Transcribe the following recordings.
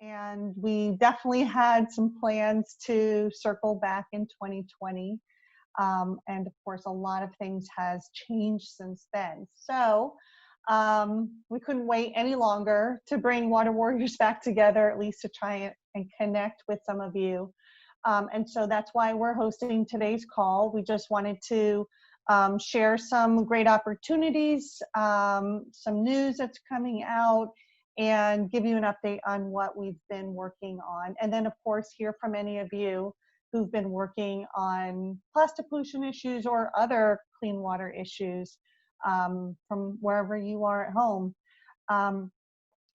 and we definitely had some plans to circle back in 2020. And of course, a lot of things has changed since then. So we couldn't wait any longer to bring Water Warriors back together, at least to try and connect with some of you. And so that's why we're hosting today's call. We just wanted to share some great opportunities, some news that's coming out, and give you an update on what we've been working on. And then, of course, hear from any of you who've been working on plastic pollution issues or other clean water issues from wherever you are at home.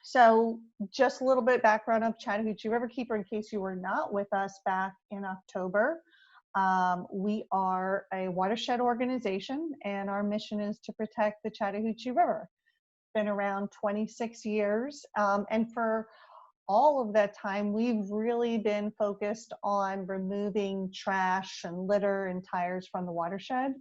So just a little bit background of Chattahoochee Riverkeeper in case you were not with us back in October. We are a watershed organization, and our mission is to protect the Chattahoochee River. Been around 26 years, and for all of that time, we've really been focused on removing trash and litter and tires from the watershed.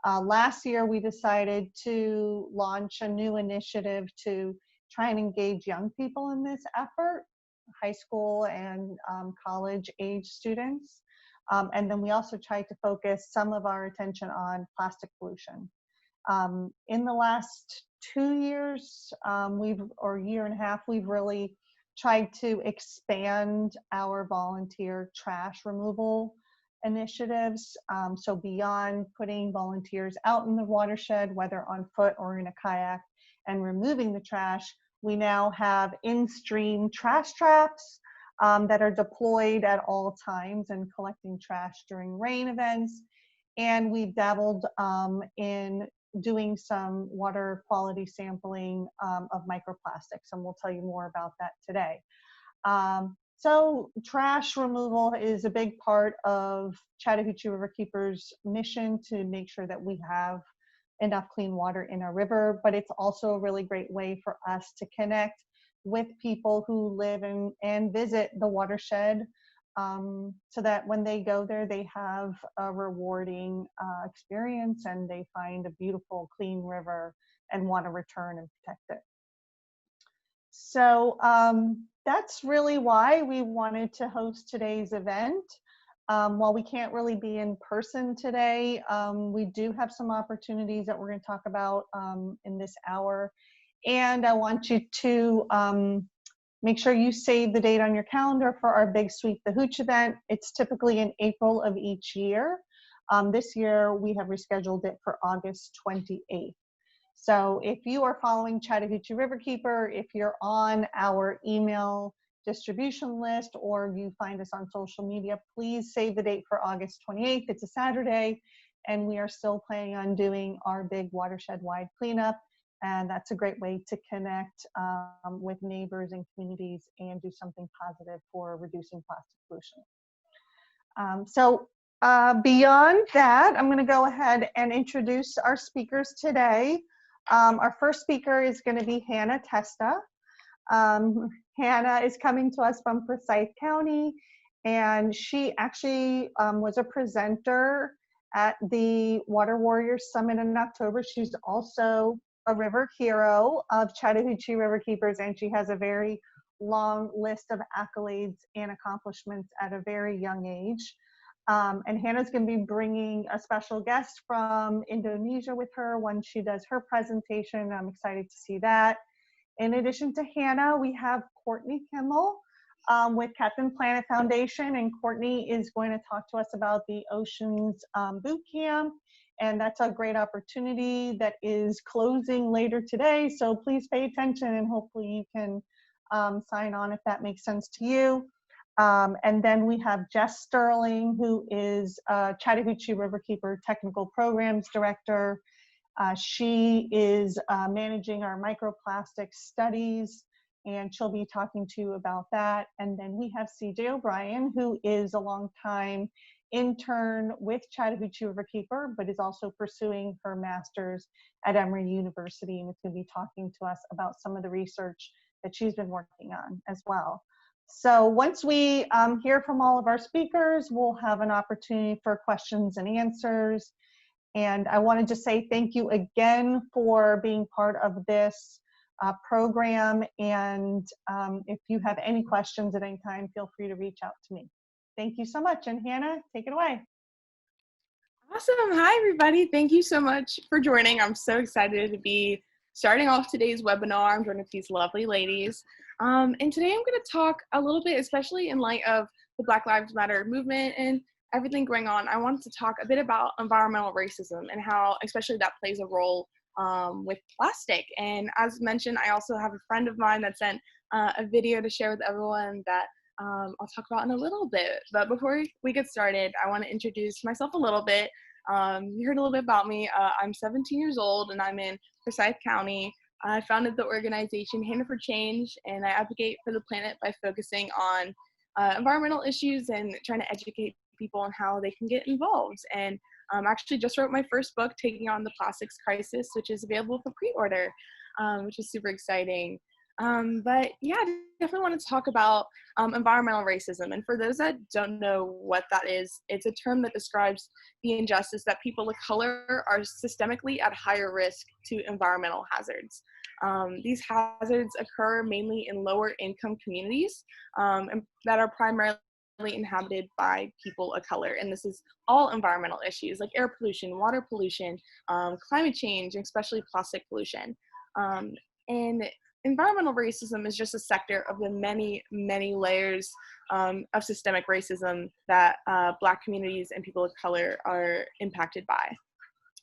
Last year, we decided to launch a new initiative to try and engage young people in this effort, high school and college age students. And then we also tried to focus some of our attention on plastic pollution. In the last 2 years, or year and a half, we've really tried to expand our volunteer trash removal initiatives. So beyond putting volunteers out in the watershed, whether on foot or in a kayak, and removing the trash, we now have in-stream trash traps that are deployed at all times and collecting trash during rain events. And we've dabbled in doing some water quality sampling of microplastics, and we'll tell you more about that today. So trash removal is a big part of Chattahoochee Riverkeeper's mission to make sure that we have enough clean water in our river, but it's also a really great way for us to connect with people who live and visit the watershed, so that when they go there, they have a rewarding experience and they find a beautiful, clean river and want to return and protect it. So that's really why we wanted to host today's event. While we can't really be in person today, we do have some opportunities that we're going to talk about in this hour. And I want you to make sure you save the date on your calendar for our Big Sweep the Hooch event. It's typically in April of each year. This year, we have rescheduled it for August 28th. So if you are following Chattahoochee Riverkeeper, if you're on our email distribution list, or you find us on social media, please save the date for August 28th. It's a Saturday, and we are still planning on doing our big watershed-wide cleanup. And that's a great way to connect with neighbors and communities and do something positive for reducing plastic pollution. So beyond that, I'm going to go ahead and introduce our speakers today. Our first speaker is going to be Hannah Testa. Hannah is coming to us from Forsyth County, and she actually was a presenter at the Water Warriors Summit in October. She's also a river hero of Chattahoochee Riverkeepers, and she has a very long list of accolades and accomplishments at a very young age. And Hannah's going to be bringing a special guest from Indonesia with her when she does her presentation. I'm excited to see that. In addition to Hannah, we have Courtney Kimmel with Captain Planet Foundation, and Courtney is going to talk to us about the Oceans Bootcamp, and that's a great opportunity that is closing later today, so please pay attention and hopefully you can sign on if that makes sense to you. And then we have Jess Sterling, who is Chattahoochee Riverkeeper Technical Programs Director. She is managing our microplastics studies, and she'll be talking to you about that. And then we have CJ O'Brien, who is a longtime intern with Chattahoochee Riverkeeper, but is also pursuing her master's at Emory University, and is going to be talking to us about some of the research that she's been working on as well. So once we hear from all of our speakers, we'll have an opportunity for questions and answers. And I wanted to say thank you again for being part of this program. And if you have any questions at any time, feel free to reach out to me. Thank you so much. And Hannah, take it away. Awesome. Hi, everybody. Thank you so much for joining. I'm so excited to be starting off today's webinar. I'm joined with these lovely ladies. And today I'm going to talk a little bit, especially in light of the Black Lives Matter movement and everything going on. I wanted to talk a bit about environmental racism and how especially that plays a role with plastic. And as mentioned, I also have a friend of mine that sent a video to share with everyone that I'll talk about in a little bit. But before we get started, I want to introduce myself a little bit. You heard a little bit about me. I'm 17 years old and I'm in Forsyth County. I founded the organization Hannah for Change, and I advocate for the planet by focusing on environmental issues and trying to educate people on how they can get involved. And actually just wrote my first book, Taking on the Plastics Crisis, which is available for pre-order, which is super exciting. But yeah, I definitely want to talk about environmental racism. And for those that don't know what that is, it's a term that describes the injustice that people of color are systemically at higher risk to environmental hazards. These hazards occur mainly in lower income communities and that are primarily inhabited by people of color. And this is all environmental issues like air pollution, water pollution, climate change, and especially plastic pollution. And environmental racism is just a sector of the many, many layers of systemic racism that Black communities and people of color are impacted by.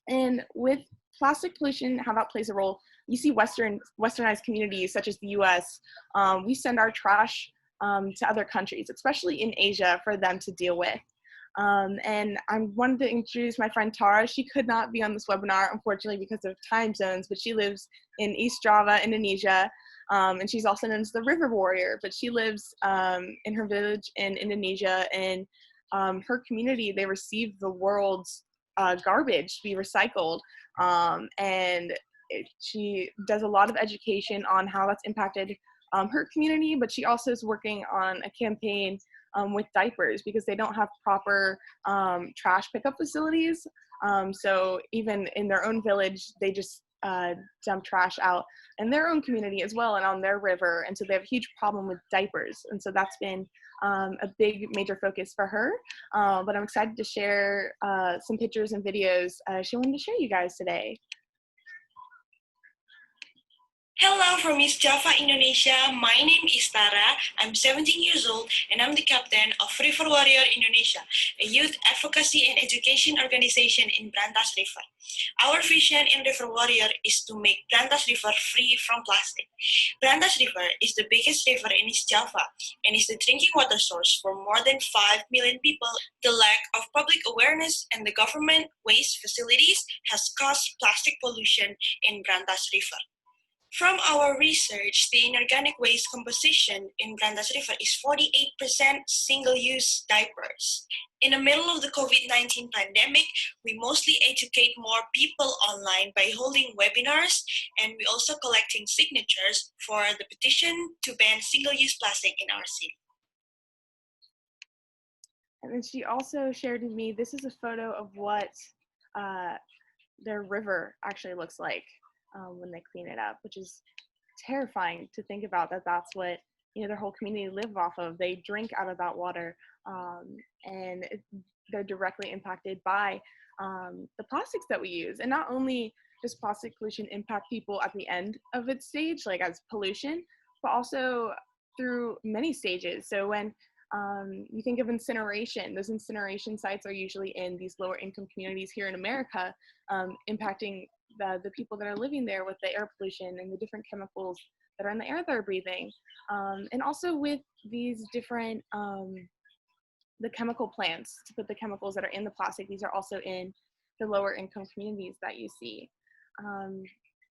And with plastic pollution, how that plays a role, you see westernized communities such as the US, we send our trash to other countries, especially in Asia, for them to deal with. And I wanted to introduce my friend Tara. She could not be on this webinar, unfortunately, because of time zones, but she lives in East Java, Indonesia, and she's also known as the River Warrior, but she lives in her village in Indonesia, and her community, they receive the world's garbage to be recycled, and she does a lot of education on how that's impacted her community, but she also is working on a campaign with diapers because they don't have proper trash pickup facilities. So even in their own village, they just dump trash out in their own community as well and on their river. And so they have a huge problem with diapers. And so that's been a big major focus for her. But I'm excited to share some pictures and videos she wanted to show you guys today. Hello from East Java, Indonesia. My name is Tara. I'm 17 years old and I'm the captain of River Warrior Indonesia, a youth advocacy and education organization in Brantas River. Our vision in River Warrior is to make Brantas River free from plastic. Brantas River is the biggest river in East Java and is the drinking water source for more than 5 million people. The lack of public awareness and the government waste facilities has caused plastic pollution in Brantas River. From our research, the inorganic waste composition in Brantas River is 48% single-use diapers. In the middle of the COVID-19 pandemic, we mostly educate more people online by holding webinars, and we also collecting signatures for the petition to ban single-use plastic in our city. And then she also shared with me, this is a photo of what their river actually looks like when they clean it up, which is terrifying to think about, that that's what, you know, their whole community live off of. They drink out of that water, and they're directly impacted by the plastics that we use. And not only does plastic pollution impact people at the end of its stage, like as pollution, but also through many stages. So when you think of incineration, those incineration sites are usually in these lower income communities here in America, impacting the people that are living there with the air pollution and the different chemicals that are in the air they're breathing. And also with these different, the chemical plants to put the chemicals that are in the plastic, these are also in the lower income communities that you see.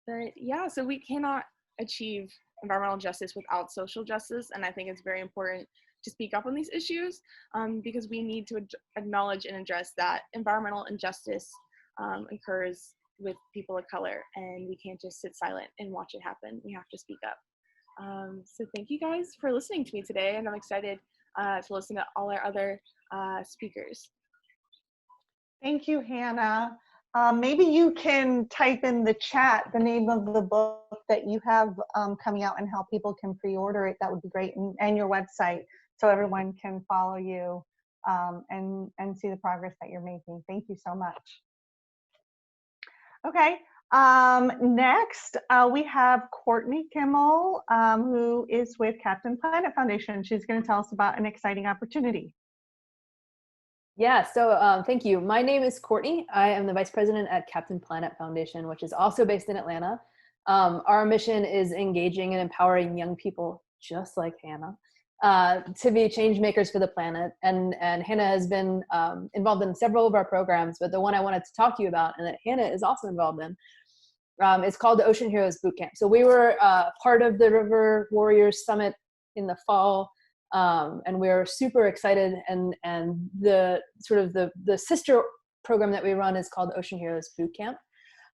But yeah, so we cannot achieve environmental justice without social justice. And I think it's very important to speak up on these issues because we need to acknowledge and address that environmental injustice occurs with people of color, and we can't just sit silent and watch it happen. We have to speak up. So thank you guys for listening to me today, and I'm excited to listen to all our other speakers. Thank you, Hannah. Maybe you can type in the chat the name of the book that you have coming out and how people can pre-order it. That would be great, and your website, so everyone can follow you and see the progress that you're making. Thank you so much. Okay, next we have Courtney Kimmel, who is with Captain Planet Foundation. She's going to tell us about an exciting opportunity. Yeah, so thank you. My name is Courtney. I am the Vice President at Captain Planet Foundation, which is also based in Atlanta. Our mission is engaging and empowering young people just like Hannah to be change makers for the planet. And Hannah has been involved in several of our programs, but the one I wanted to talk to you about and that Hannah is also involved in is called the Ocean Heroes Bootcamp. So we were part of the River Warriors Summit in the fall. And we're super excited, and the sort of the sister program that we run is called Ocean Heroes Bootcamp.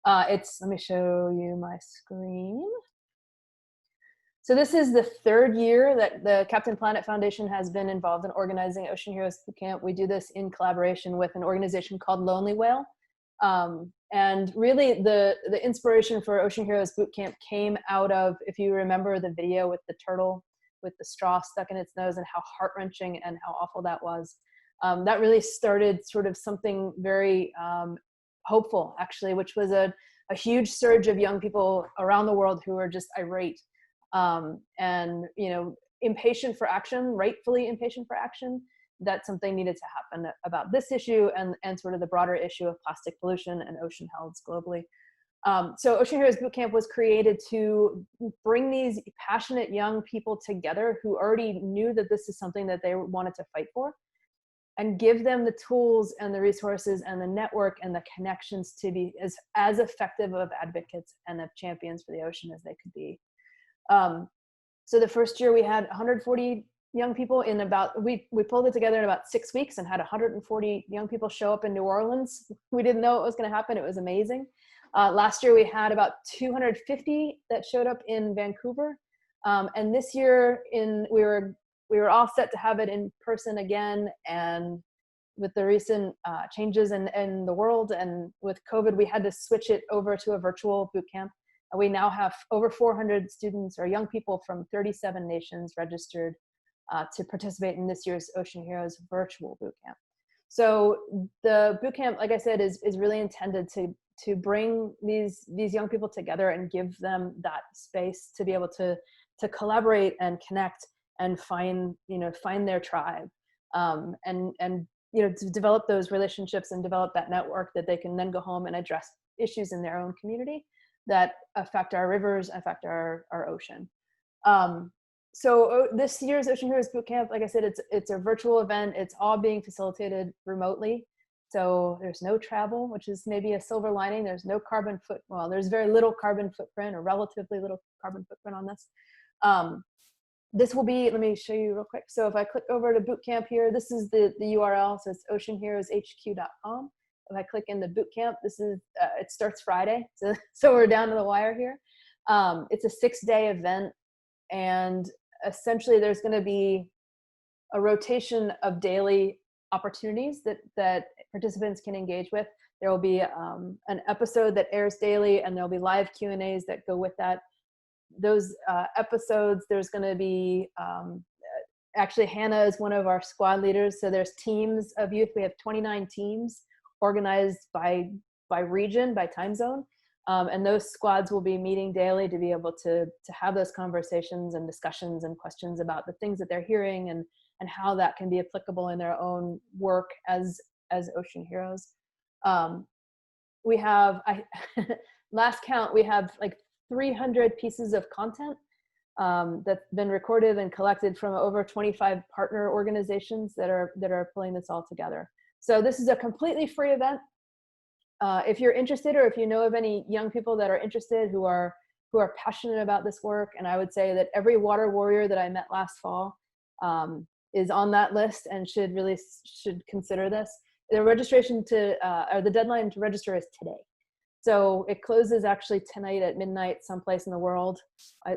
Let me show you my screen. So this is the third year that the Captain Planet Foundation has been involved in organizing Ocean Heroes Bootcamp. We do this in collaboration with an organization called Lonely Whale. And really the inspiration for Ocean Heroes Bootcamp came out of, if you remember the video with the turtle with the straw stuck in its nose and how heart-wrenching and how awful that was. That really started sort of something very hopeful, actually, which was a huge surge of young people around the world who were just irate and, you know, impatient for action, rightfully impatient for action, that something needed to happen about this issue and sort of the broader issue of plastic pollution and ocean health globally. So Ocean Heroes Bootcamp was created to bring these passionate young people together who already knew that this is something that they wanted to fight for, and give them the tools and the resources and the network and the connections to be as effective of advocates and of champions for the ocean as they could be. So the first year we had 140 young people in we pulled it together in about 6 weeks and had 140 young people show up in New Orleans. We didn't know it was going to happen. It was amazing. Last year we had about 250 that showed up in Vancouver. And this year we were all set to have it in person again. And with the recent changes in the world and with COVID, we had to switch it over to a virtual boot camp. And we now have over 400 students or young people from 37 nations registered to participate in this year's Ocean Heroes virtual boot camp. So the boot camp, like I said, is really intended to bring these young people together and give them that space to be able to collaborate and connect and find their tribe, and to develop those relationships and develop that network that they can then go home and address issues in their own community that affect our rivers, affect our ocean. So this year's Ocean Heroes Bootcamp, like I said, it's a virtual event. It's all being facilitated remotely. So there's no travel, which is maybe a silver lining. There's no there's very little carbon footprint, or relatively little carbon footprint on this. This will be, let me show you real quick. So if I click over to Bootcamp here, this is the URL. So it's oceanheroeshq.com. If I click in the Bootcamp, this is, it starts Friday. So we're down to the wire here. It's a 6-day event. And essentially there's going to be a rotation of daily opportunities that participants can engage with. There will be an episode that airs daily, and there'll be live Q&As that go with that. Those episodes, there's going to be, actually Hannah is one of our squad leaders. So there's teams of youth. We have 29 teams organized by region, by time zone. And those squads will be meeting daily to be able to have those conversations and discussions and questions about the things that they're hearing and how that can be applicable in their own work as ocean heroes. We have, last count, we have like 300 pieces of content that's been recorded and collected from over 25 partner organizations that are pulling this all together. So this is a completely free event. If you're interested, or if you know of any young people that are interested who are passionate about this work, and I would say that every water warrior that I met last fall is on that list and should consider this. The registration or the deadline to register is today. So it closes actually tonight at midnight someplace in the world.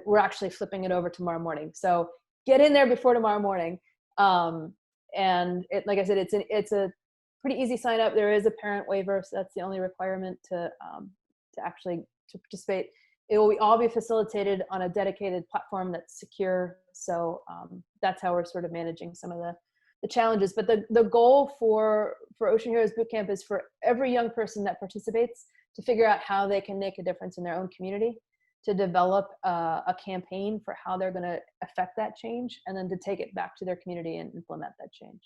We're actually flipping it over tomorrow morning. So get in there before tomorrow morning. And like I said, it's a pretty easy sign up. There is a parent waiver, so that's the only requirement to actually to participate. It will all be facilitated on a dedicated platform that's secure. So that's how we're sort of managing some of the challenges. But the goal for Ocean Heroes Bootcamp is for every young person that participates to figure out how they can make a difference in their own community, to develop a campaign for how they're going to affect that change, and then to take it back to their community and implement that change.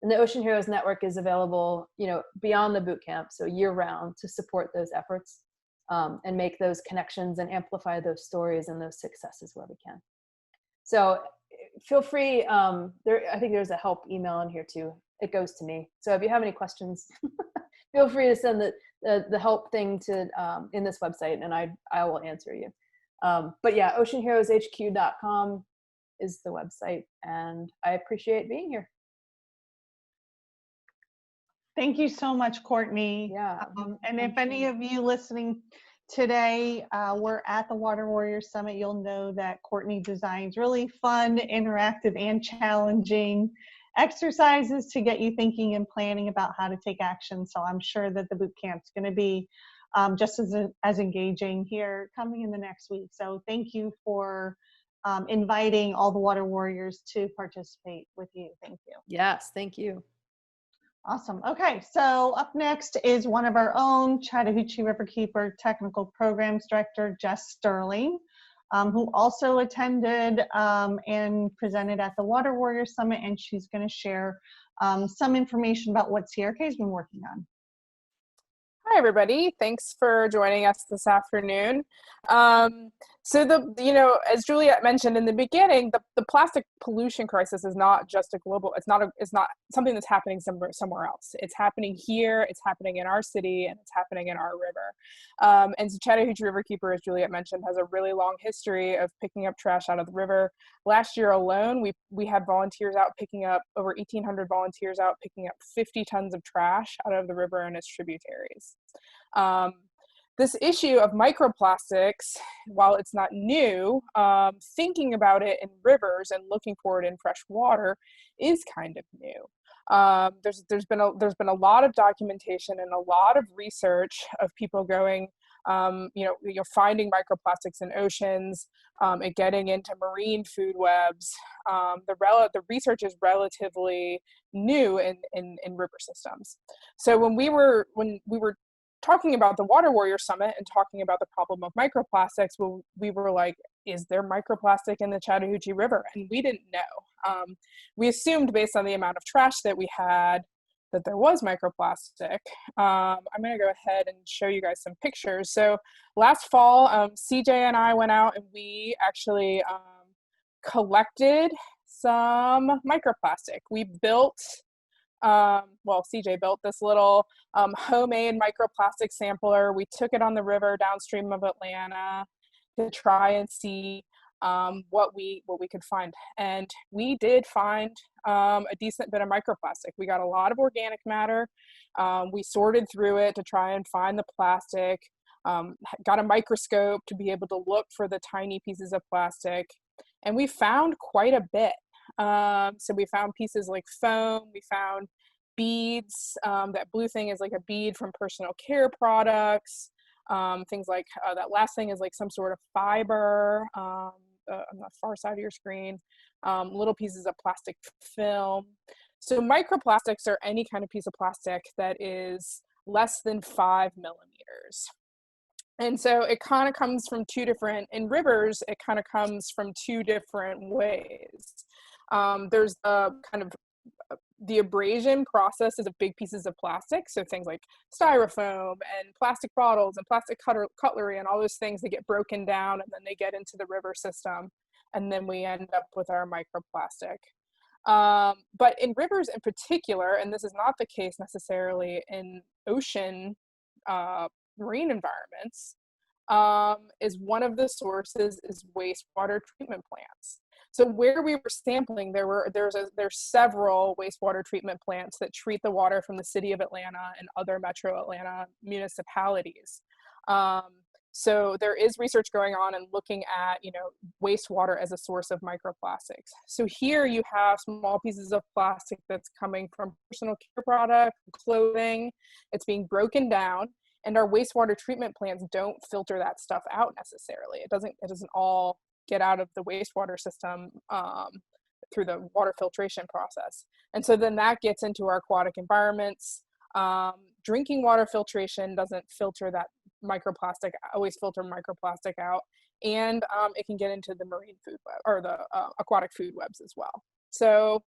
And the Ocean Heroes Network is available, beyond the bootcamp, so year-round, to support those efforts and make those connections and amplify those stories and those successes where we can. So feel free. I think there's a help email in here too. It goes to me. So if you have any questions, feel free to send the help thing to in this website, and I will answer you. But yeah, oceanheroeshq.com is the website, and I appreciate being here. Thank you so much, Courtney. Yeah. And if any of you listening today we're at the Water Warrior Summit, you'll know that Courtney designs really fun, interactive, and challenging exercises to get you thinking and planning about how to take action. So I'm sure that the boot camp's going to be just as engaging here coming in the next week. So thank you for inviting all the Water Warriors to participate with you. Thank you. Yes, thank you. Awesome. Okay, so up next is one of our own Chattahoochee Riverkeeper Technical Programs Director, Jess Sterling, who also attended and presented at the Water Warrior Summit, and she's going to share some information about what CRK has been working on. Hi, everybody. Thanks for joining us this afternoon. So as Juliet mentioned in the beginning, the plastic pollution crisis is not just a global, it's not something that's happening somewhere else. It's happening here, it's happening in our city, and it's happening in our river. And so Chattahoochee Riverkeeper, as Juliet mentioned, has a really long history of picking up trash out of the river. Last year alone, we had volunteers out picking up, over 1,800 volunteers out picking up 50 tons of trash out of the river and its tributaries. This issue of microplastics, while it's not new, thinking about it in rivers and looking for it in fresh water is kind of new. There's been a lot of documentation and a lot of research of people going, finding microplastics in oceans and getting into marine food webs. The research is relatively new in river systems. So when we were talking about the Water Warrior Summit and talking about the problem of microplastics, well, we were like, is there microplastic in the Chattahoochee River? And we didn't know. We assumed based on the amount of trash that we had that there was microplastic. I'm gonna go ahead and show you guys some pictures. So last fall, CJ and I went out and we actually collected some microplastic. We built CJ built this little homemade microplastic sampler. We took it on the river downstream of Atlanta to try and see what we could find. And we did find a decent bit of microplastic. We got a lot of organic matter. We sorted through it to try and find the plastic, got a microscope to be able to look for the tiny pieces of plastic. And we found quite a bit. So we found pieces like foam, we found beads, that blue thing is like a bead from personal care products, things like that last thing is like some sort of fiber on the far side of your screen, little pieces of plastic film. So microplastics are any kind of piece of plastic that is less than 5 millimeters. And so it kind of comes from in rivers, it kind of comes from two different ways. There's the abrasion process of big pieces of plastic. So things like styrofoam and plastic bottles and plastic cutlery and all those things that get broken down and then they get into the river system. And then we end up with our microplastic. But in rivers in particular, and this is not the case necessarily in ocean marine environments, is one of the sources is wastewater treatment plants. So where we were sampling, there's several wastewater treatment plants that treat the water from the city of Atlanta and other metro Atlanta municipalities. So there is research going on and looking at, wastewater as a source of microplastics. So here you have small pieces of plastic that's coming from personal care products, clothing. It's being broken down, and our wastewater treatment plants don't filter that stuff out necessarily. It doesn't all get out of the wastewater system through the water filtration process. And so then that gets into our aquatic environments. Drinking water filtration doesn't filter that microplastic, always filter microplastic out, and it can get into the marine food web, or the aquatic food webs as well. So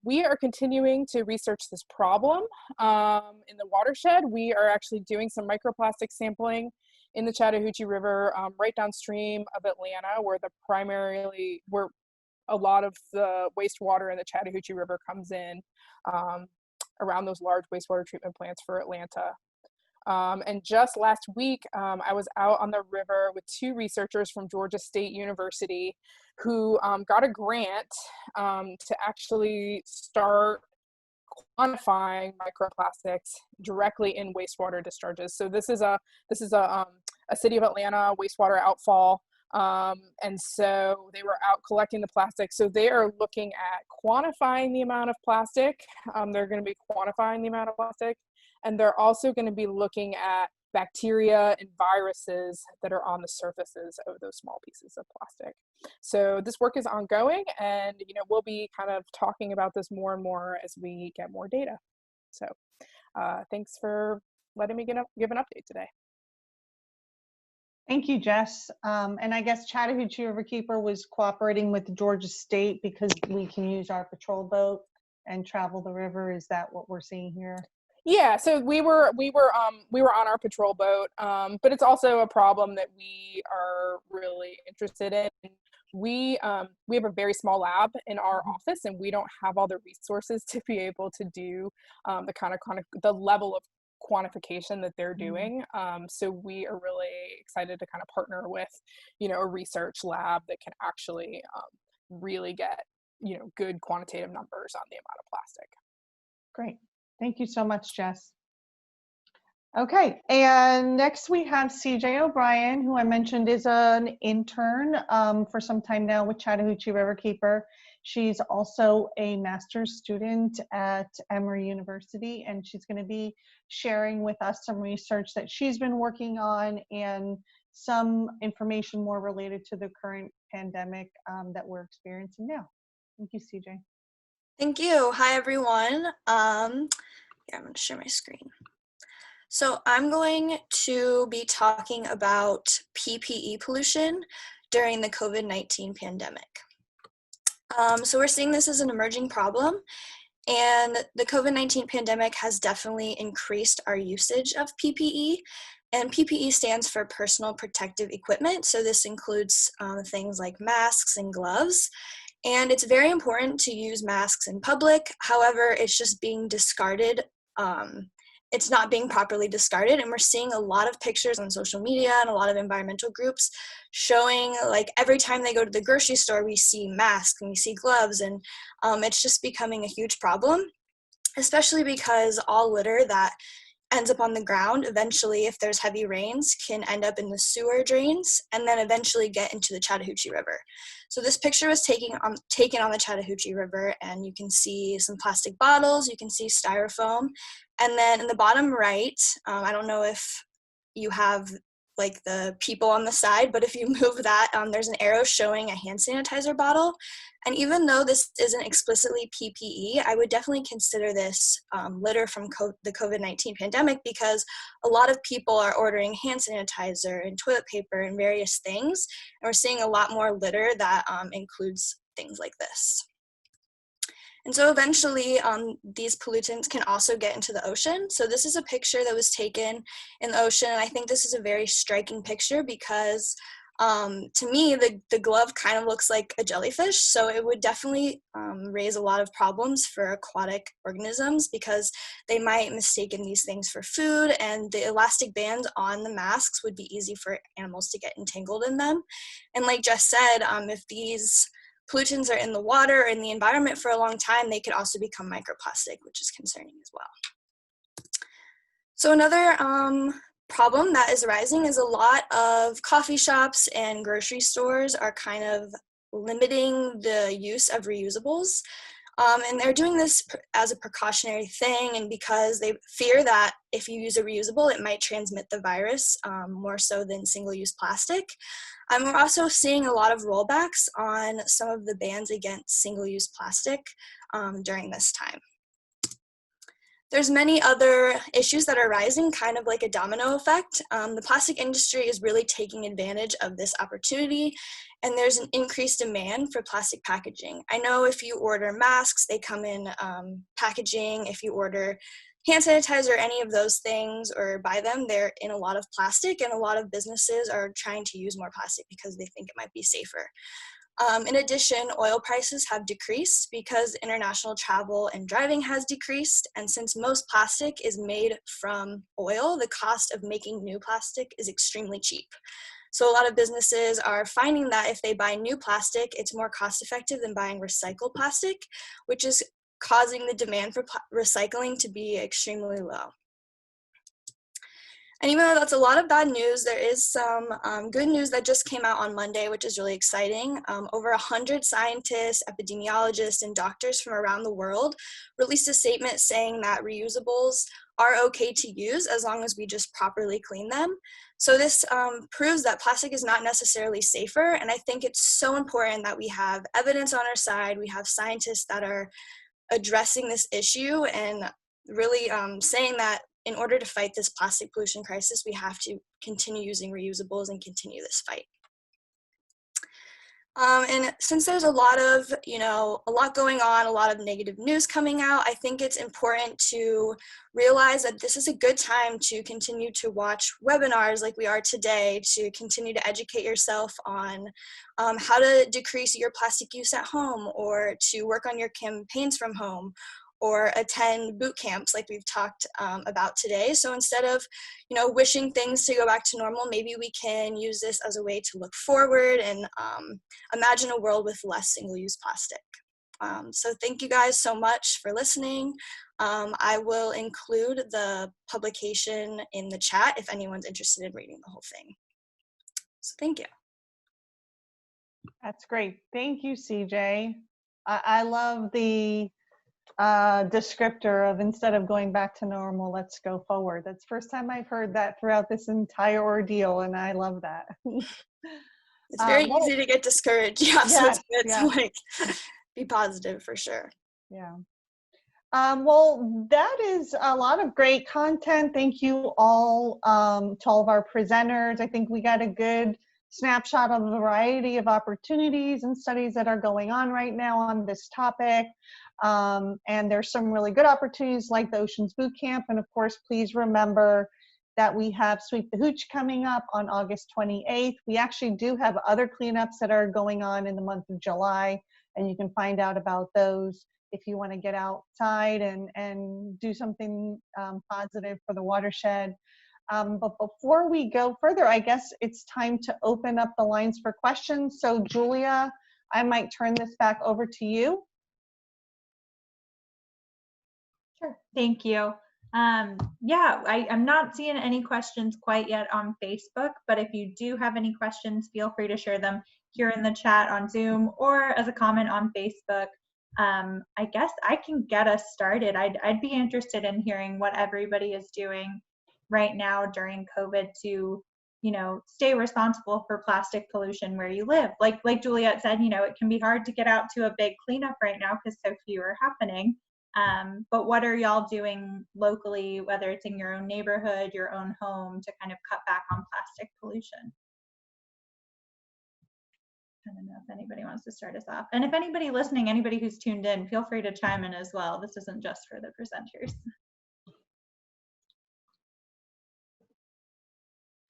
we are continuing to research this problem in the watershed. We are actually doing some microplastic sampling in the Chattahoochee River, right downstream of Atlanta, where where a lot of the wastewater in the Chattahoochee River comes in, around those large wastewater treatment plants for Atlanta. And just last week, I was out on the river with two researchers from Georgia State University who got a grant to actually start quantifying microplastics directly in wastewater discharges. So this is a City of Atlanta wastewater outfall. And so they were out collecting the plastic. So they are looking at quantifying the amount of plastic. They're going to be quantifying the amount of plastic. And they're also going to be looking at bacteria and viruses that are on the surfaces of those small pieces of plastic. So this work is ongoing, and we'll be kind of talking about this more and more as we get more data. So thanks for letting me give an update today. Thank you, Jess. And I guess Chattahoochee Riverkeeper was cooperating with Georgia State because we can use our patrol boat and travel the river. Is that what we're seeing here? Yeah, so we were on our patrol boat, but it's also a problem that we are really interested in. We have a very small lab in our office, and we don't have all the resources to be able to do the level of quantification that they're doing. So we are really excited to kind of partner with, a research lab that can actually really get, good quantitative numbers on the amount of plastic. Great. Thank you so much, Jess. Okay, and next we have CJ O'Brien, who I mentioned is an intern for some time now with Chattahoochee Riverkeeper. She's also a master's student at Emory University, and she's going to be sharing with us some research that she's been working on and some information more related to the current pandemic that we're experiencing now. Thank you, CJ. Thank you. Hi, everyone. I'm going to share my screen. So I'm going to be talking about PPE pollution during the COVID-19 pandemic. So we're seeing this as an emerging problem, and the COVID-19 pandemic has definitely increased our usage of PPE. And PPE stands for personal protective equipment. So this includes things like masks and gloves. And it's very important to use masks in public. However, it's just being discarded. It's not being properly discarded. And we're seeing a lot of pictures on social media and a lot of environmental groups showing, like, every time they go to the grocery store, we see masks and we see gloves. And it's just becoming a huge problem, especially because all litter that ends up on the ground eventually, if there's heavy rains, can end up in the sewer drains and then eventually get into the Chattahoochee River. So this picture was taken on the Chattahoochee River, and you can see some plastic bottles, you can see styrofoam, and then in the bottom right, I don't know if you have like the people on the side, but if you move that, there's an arrow showing a hand sanitizer bottle. And even though this isn't explicitly PPE, I would definitely consider this litter from the COVID-19 pandemic, because a lot of people are ordering hand sanitizer and toilet paper and various things. And we're seeing a lot more litter that includes things like this. And so eventually these pollutants can also get into the ocean. So this is a picture that was taken in the ocean. And I think this is a very striking picture because to me, the glove kind of looks like a jellyfish. So it would definitely raise a lot of problems for aquatic organisms, because they might mistake these things for food, and the elastic bands on the masks would be easy for animals to get entangled in them. And like Jess said, if these pollutants are in the water or in the environment for a long time, they could also become microplastic, which is concerning as well. So another problem that is rising is a lot of coffee shops and grocery stores are kind of limiting the use of reusables. And they're doing this as a precautionary thing, and because they fear that if you use a reusable, it might transmit the virus more so than single-use plastic. We're also seeing a lot of rollbacks on some of the bans against single-use plastic during this time. There's many other issues that are rising, kind of like a domino effect. The plastic industry is really taking advantage of this opportunity, and there's an increased demand for plastic packaging. I know if you order masks, they come in packaging. If you order hand sanitizer, any of those things, or buy them, they're in a lot of plastic, and a lot of businesses are trying to use more plastic because they think it might be safer. In addition, oil prices have decreased because international travel and driving has decreased, and since most plastic is made from oil, the cost of making new plastic is extremely cheap. So a lot of businesses are finding that if they buy new plastic, it's more cost effective than buying recycled plastic, which is causing the demand for recycling to be extremely low. And even though that's a lot of bad news, there is some good news that just came out on Monday, which is really exciting. Over 100 scientists, epidemiologists, and doctors from around the world released a statement saying that reusables are okay to use as long as we just properly clean them. So this proves that plastic is not necessarily safer, and I think it's so important that we have evidence on our side. We have scientists that are addressing this issue and really saying that in order to fight this plastic pollution crisis, we have to continue using reusables and continue this fight. And since there's a lot going on, a lot of negative news coming out, I think it's important to realize that this is a good time to continue to watch webinars like we are today, to continue to educate yourself on how to decrease your plastic use at home, or to work on your campaigns from home, or attend boot camps like we've talked about today. So instead of, wishing things to go back to normal, maybe we can use this as a way to look forward and imagine a world with less single-use plastic. So thank you guys so much for listening. I will include the publication in the chat if anyone's interested in reading the whole thing. So thank you. That's great. Thank you, CJ. I love the descriptor of instead of going back to normal, let's go forward. That's the first time I've heard that throughout this entire ordeal, and I love that. It's very easy to get discouraged. Yeah, yes, so it's good yes. to be positive for sure. Yeah. Well, that is a lot of great content. Thank you all to all of our presenters. I think we got a good snapshot of a variety of opportunities and studies that are going on right now on this topic. And there's some really good opportunities like the Oceans Bootcamp. And of course, please remember that we have Sweep the Hooch coming up on August 28th. We actually do have other cleanups that are going on in the month of July, and you can find out about those if you want to get outside and do something positive for the watershed. But before we go further, I guess it's time to open up the lines for questions. So Julia, I might turn this back over to you. Sure, thank you. Yeah, I'm not seeing any questions quite yet on Facebook, but if you do have any questions, feel free to share them here in the chat on Zoom or as a comment on Facebook. I guess I can get us started. I'd be interested in hearing what everybody is doing right now during COVID to, stay responsible for plastic pollution where you live. Like Juliet said, it can be hard to get out to a big cleanup right now because so few are happening. But what are y'all doing locally, whether it's in your own neighborhood, your own home, to kind of cut back on plastic pollution? I don't know if anybody wants to start us off. And if anybody listening, anybody who's tuned in, feel free to chime in as well. This isn't just for the presenters.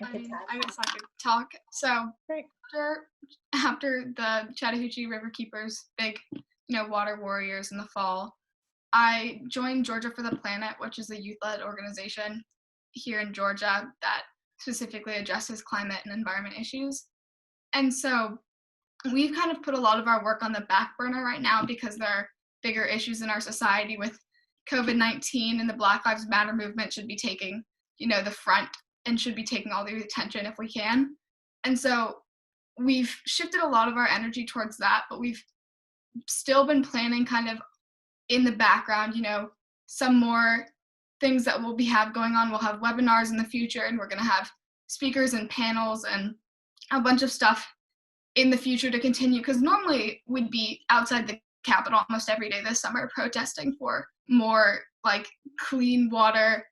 I guess I could talk. So after the Chattahoochee Riverkeepers, big, water warriors in the fall, I joined Georgia for the Planet, which is a youth-led organization here in Georgia that specifically addresses climate and environment issues. And so we've kind of put a lot of our work on the back burner right now because there are bigger issues in our society with COVID-19, and the Black Lives Matter movement should be taking, the front and should be taking all the attention if we can. And so we've shifted a lot of our energy towards that, but we've still been planning kind of in the background, some more things that we'll have going on. We'll have webinars in the future, and we're going to have speakers and panels and a bunch of stuff in the future to continue, because normally we'd be outside the Capitol almost every day this summer protesting for more like clean water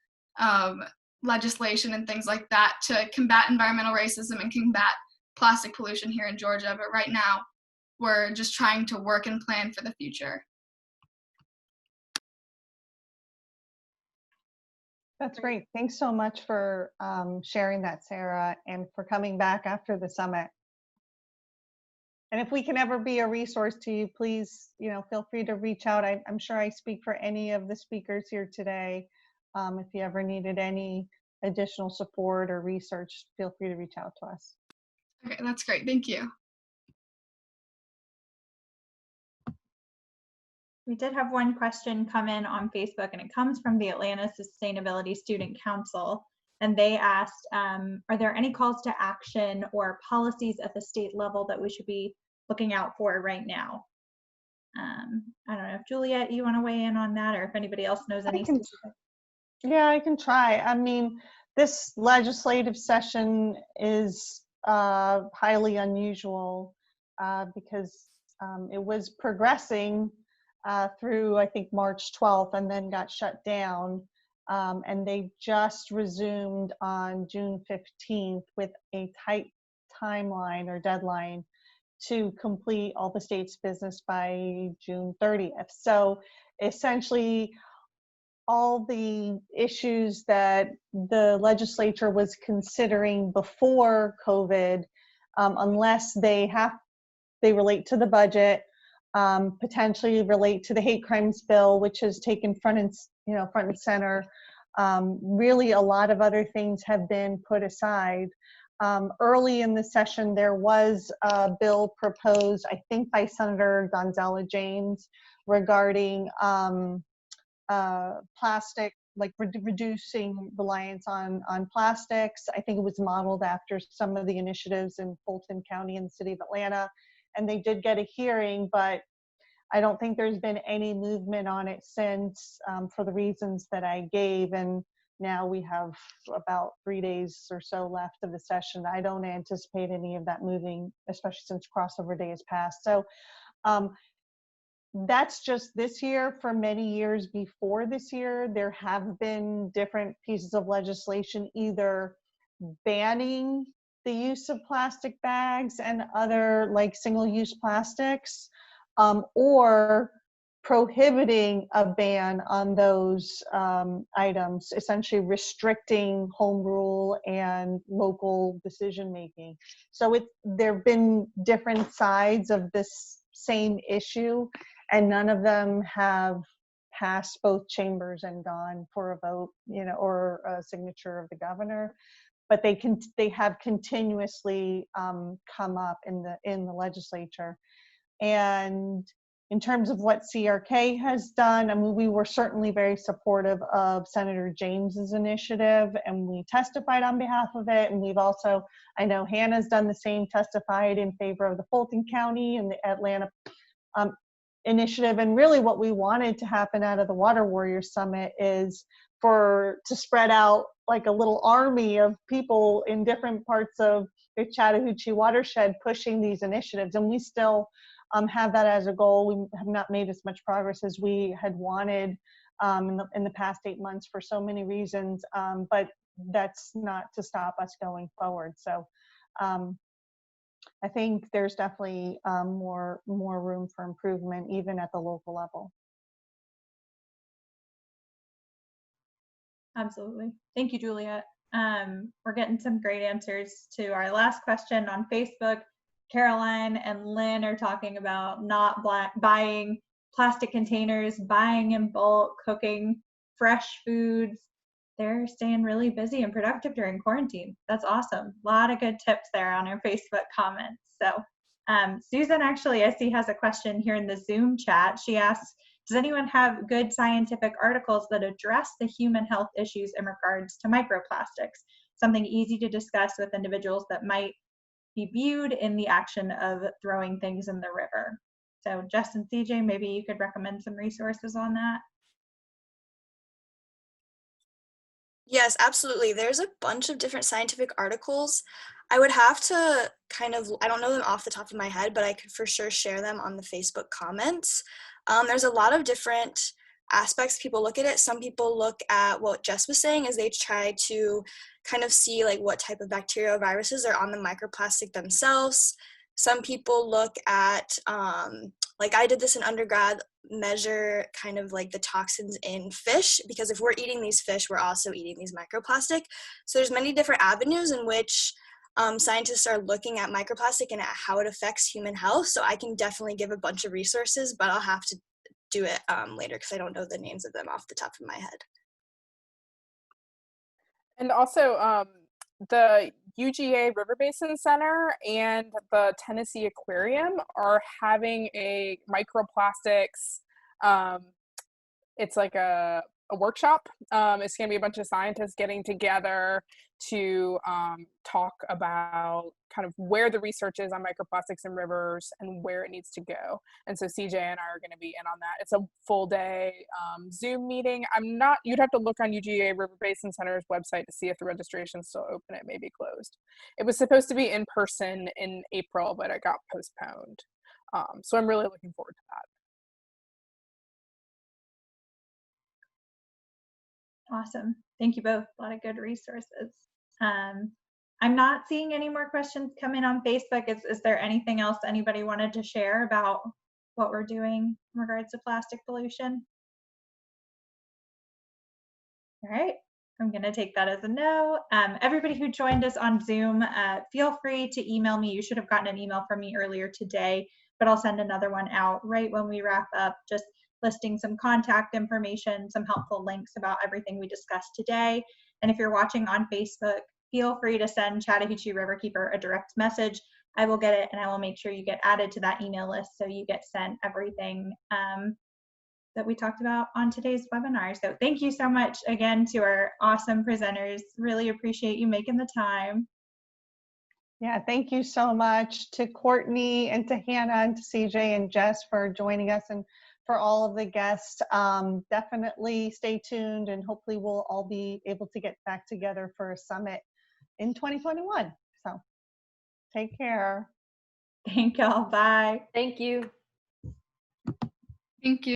legislation and things like that to combat environmental racism and combat plastic pollution here in Georgia. But right now we're just trying to work and plan for the future. That's great. Thanks so much for sharing that, Sarah, and for coming back after the summit. And if we can ever be a resource to you, please, feel free to reach out. I'm sure I speak for any of the speakers here today. If you ever needed any additional support or research, feel free to reach out to us. Okay, that's great. Thank you. We did have one question come in on Facebook, and it comes from the Atlanta Sustainability Student Council. And they asked, are there any calls to action or policies at the state level that we should be looking out for right now? I don't know if Juliet, you want to weigh in on that, or if anybody else knows any specific. Yeah, I can try. I mean, this legislative session is highly unusual because it was progressing through, I think, March 12th and then got shut down. And they just resumed on June 15th with a tight timeline or deadline to complete all the state's business by June 30th. So essentially, all the issues that the legislature was considering before COVID, unless they relate to the budget, potentially relate to the hate crimes bill, which has taken front and center. Really, a lot of other things have been put aside. Early in the session, there was a bill proposed, I think, by Senator Gonzala James regarding plastic, like reducing reliance on plastics. I think it was modeled after some of the initiatives in Fulton County and the city of Atlanta. And they did get a hearing, but I don't think there's been any movement on it since, for the reasons that I gave. And now we have about 3 days or so left of the session. I don't anticipate any of that moving, especially since crossover day has passed. So that's just this year. For many years before this year, there have been different pieces of legislation either banning the use of plastic bags and other like single-use plastics, or prohibiting a ban on those items, essentially restricting home rule and local decision making. So there have been different sides of this same issue, and none of them have passed both chambers and gone for a vote, or a signature of the governor. But they have continuously come up in the legislature. And in terms of what CRK has done, I mean, we were certainly very supportive of Senator James's initiative, and we testified on behalf of it. And we've also, I know Hannah's done the same, testified in favor of the Fulton County and the Atlanta initiative. And really what we wanted to happen out of the Water Warriors Summit is to spread out like a little army of people in different parts of the Chattahoochee watershed pushing these initiatives. And we still have that as a goal. We have not made as much progress as we had wanted in the past 8 months for so many reasons, but that's not to stop us going forward. So I think there's definitely more room for improvement, even at the local level. Absolutely. Thank you, Juliet. We're getting some great answers to our last question on Facebook. Caroline and Lynn are talking about not buying plastic containers, buying in bulk, cooking fresh foods. They're staying really busy and productive during quarantine. That's awesome. A lot of good tips there on our Facebook comments. So Susan actually, I see, has a question here in the Zoom chat. She asks, does anyone have good scientific articles that address the human health issues in regards to microplastics? something easy to discuss with individuals that might be viewed in the action of throwing things in the river. So Jess and CJ, maybe you could recommend some resources on that. Yes, absolutely. There's a bunch of different scientific articles. I would have to I don't know them off the top of my head, but I could for sure share them on the Facebook comments. There's a lot of different aspects people look at it. Some people look at what Jess was saying is they try to kind of see like what type of bacteria or viruses are on the microplastic themselves. Some people look at, like I did this in undergrad, measure kind of like the toxins in fish, because if we're eating these fish, we're also eating these microplastic. So there's many different avenues in which scientists are looking at microplastic and at how it affects human health. So I can definitely give a bunch of resources, but I'll have to do it later because I don't know the names of them off the top of my head. And also, the UGA River Basin Center and the Tennessee Aquarium are having a microplastics, it's like a workshop. It's going to be a bunch of scientists getting together to talk about kind of where the research is on microplastics in rivers and where it needs to go. And so CJ and I are going to be in on that. It's a full day Zoom meeting. You'd have to look on UGA River Basin Center's website to see if the registration's still open. It may be closed. It was supposed to be in person in April, but it got postponed. So I'm really looking forward to that. Awesome. Thank you both. A lot of good resources. I'm not seeing any more questions come in on Facebook. Is there anything else anybody wanted to share about what we're doing in regards to plastic pollution? All right. I'm going to take that as a no. Everybody who joined us on Zoom, feel free to email me. You should have gotten an email from me earlier today, but I'll send another one out right when we wrap up, just listing some contact information, some helpful links about everything we discussed today. And if you're watching on Facebook, feel free to send Chattahoochee Riverkeeper a direct message. I will get it and I will make sure you get added to that email list so you get sent everything that we talked about on today's webinar. So thank you so much again to our awesome presenters. Really appreciate you making the time. Yeah, thank you so much to Courtney and to Hannah and to CJ and Jess for joining us, and for all of the guests. Definitely stay tuned, and hopefully we'll all be able to get back together for a summit in 2021. So take care. Thank y'all. Bye. Thank you. Thank you.